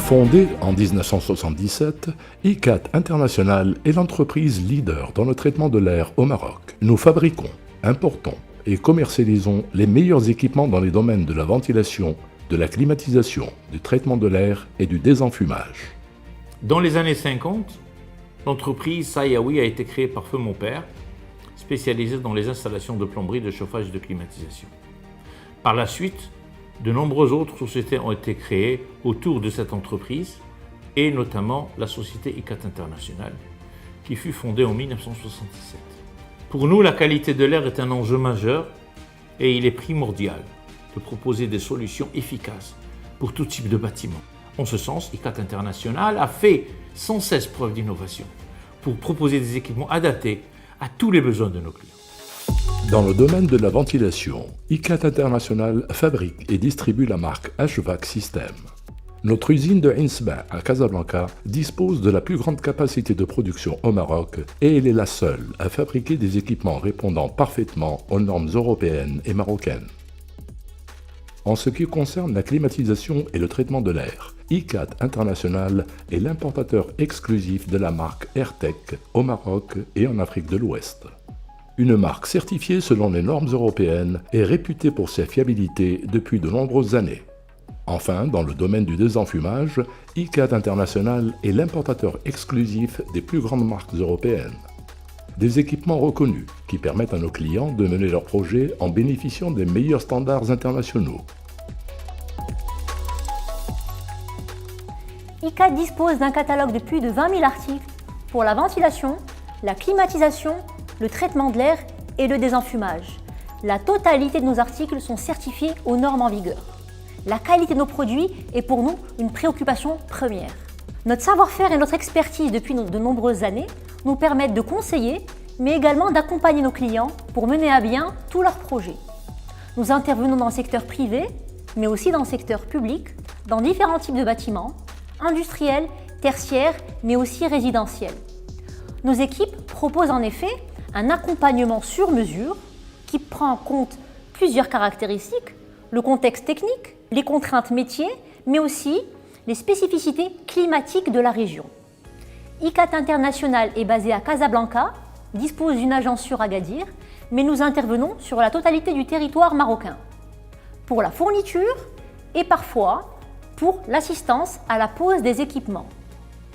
Fondée en 1977, ICAT International est l'entreprise leader dans le traitement de l'air au Maroc. Nous fabriquons, importons et commercialisons les meilleurs équipements dans les domaines de la ventilation, de la climatisation, du traitement de l'air et du désenfumage. Dans les années 50, l'entreprise Sayawi a été créée par feu mon père, spécialisée dans les installations de plomberie, de chauffage et de climatisation. Par la suite, de nombreuses autres sociétés ont été créées autour de cette entreprise, et notamment la société ICAT International, qui fut fondée en 1977. Pour nous, la qualité de l'air est un enjeu majeur et il est primordial de proposer des solutions efficaces pour tout type de bâtiment. En ce sens, ICAT International a fait sans cesse preuve d'innovation pour proposer des équipements adaptés à tous les besoins de nos clients. Dans le domaine de la ventilation, ICAT International fabrique et distribue la marque HVAC System. Notre usine de Hinsba à Casablanca dispose de la plus grande capacité de production au Maroc et elle est la seule à fabriquer des équipements répondant parfaitement aux normes européennes et marocaines. En ce qui concerne la climatisation et le traitement de l'air, ICAT International est l'importateur exclusif de la marque AirTech au Maroc et en Afrique de l'Ouest. Une marque certifiée selon les normes européennes et réputée pour sa fiabilité depuis de nombreuses années. Enfin, dans le domaine du désenfumage, ICAT International est l'importateur exclusif des plus grandes marques européennes. Des équipements reconnus qui permettent à nos clients de mener leurs projets en bénéficiant des meilleurs standards internationaux. ICAT dispose d'un catalogue de plus de 20 000 articles pour la ventilation, la climatisation, le traitement de l'air et le désenfumage. La totalité de nos articles sont certifiés aux normes en vigueur. La qualité de nos produits est pour nous une préoccupation première. Notre savoir-faire et notre expertise depuis de nombreuses années nous permettent de conseiller, mais également d'accompagner nos clients pour mener à bien tous leurs projets. Nous intervenons dans le secteur privé, mais aussi dans le secteur public, dans différents types de bâtiments, industriels, tertiaires, mais aussi résidentiels. Nos équipes proposent en effet un accompagnement sur mesure qui prend en compte plusieurs caractéristiques, le contexte technique, les contraintes métiers, mais aussi les spécificités climatiques de la région. ICAT International est basé à Casablanca, dispose d'une agence sur Agadir, mais nous intervenons sur la totalité du territoire marocain, pour la fourniture et parfois pour l'assistance à la pose des équipements.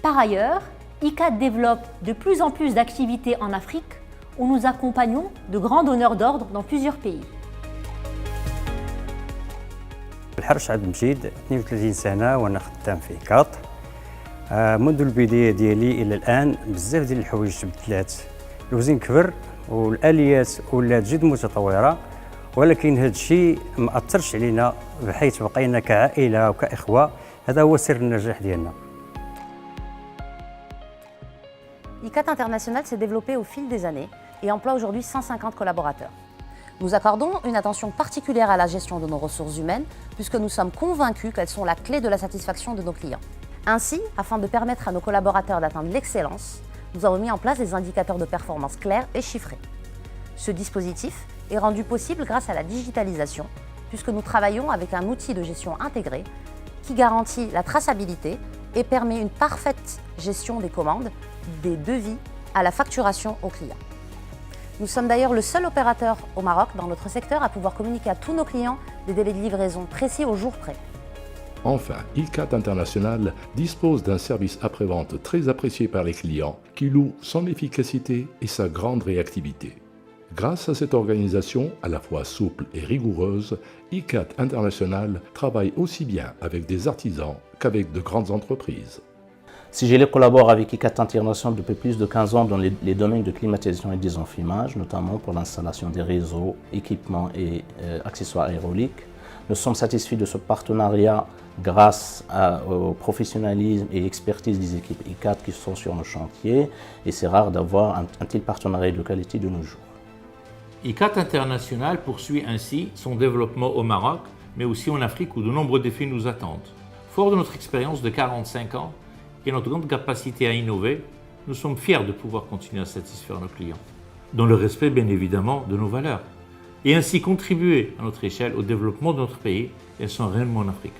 Par ailleurs, ICAT développe de plus en plus d'activités en Afrique où nous accompagnons de grands donneurs d'ordre dans plusieurs pays. الحرش عبد المجيد 32 سنة وأنا خدام في إيكاط. منذ البداية ديالي إلى الآن بزاف ديال الحوايج تبدلات. الوزن كبر والآليات ولات جد متطورة، ولكن هذا الشيء ما أثرش علينا بحيث بقينا كعائلة وكإخوة. هذا هو سر النجاح ديالنا. ICAT International s'est développé au fil des années et emploie aujourd'hui 150 collaborateurs. Nous accordons une attention particulière à la gestion de nos ressources humaines puisque nous sommes convaincus qu'elles sont la clé de la satisfaction de nos clients. Ainsi, afin de permettre à nos collaborateurs d'atteindre l'excellence, nous avons mis en place des indicateurs de performance clairs et chiffrés. Ce dispositif est rendu possible grâce à la digitalisation puisque nous travaillons avec un outil de gestion intégré qui garantit la traçabilité et permet une parfaite gestion des commandes, des devis à la facturation aux clients. Nous sommes d'ailleurs le seul opérateur au Maroc dans notre secteur à pouvoir communiquer à tous nos clients des délais de livraison précis au jour près. Enfin, ICAT International dispose d'un service après-vente très apprécié par les clients qui loue son efficacité et sa grande réactivité. Grâce à cette organisation, à la fois souple et rigoureuse, ICAT International travaille aussi bien avec des artisans qu'avec de grandes entreprises. CGL collabore avec ICAT International depuis plus de 15 ans dans les domaines de climatisation et désenfumage, notamment pour l'installation des réseaux, équipements et accessoires aérauliques. Nous sommes satisfaits de ce partenariat grâce au professionnalisme et expertise des équipes ICAT qui sont sur nos chantiers, et c'est rare d'avoir un tel partenariat de qualité de nos jours. ICAT International poursuit ainsi son développement au Maroc, mais aussi en Afrique où de nombreux défis nous attendent. Fort de notre expérience de 45 ans, et notre grande capacité à innover, nous sommes fiers de pouvoir continuer à satisfaire nos clients, dans le respect bien évidemment de nos valeurs, et ainsi contribuer à notre échelle au développement de notre pays et son rayonnement en Afrique.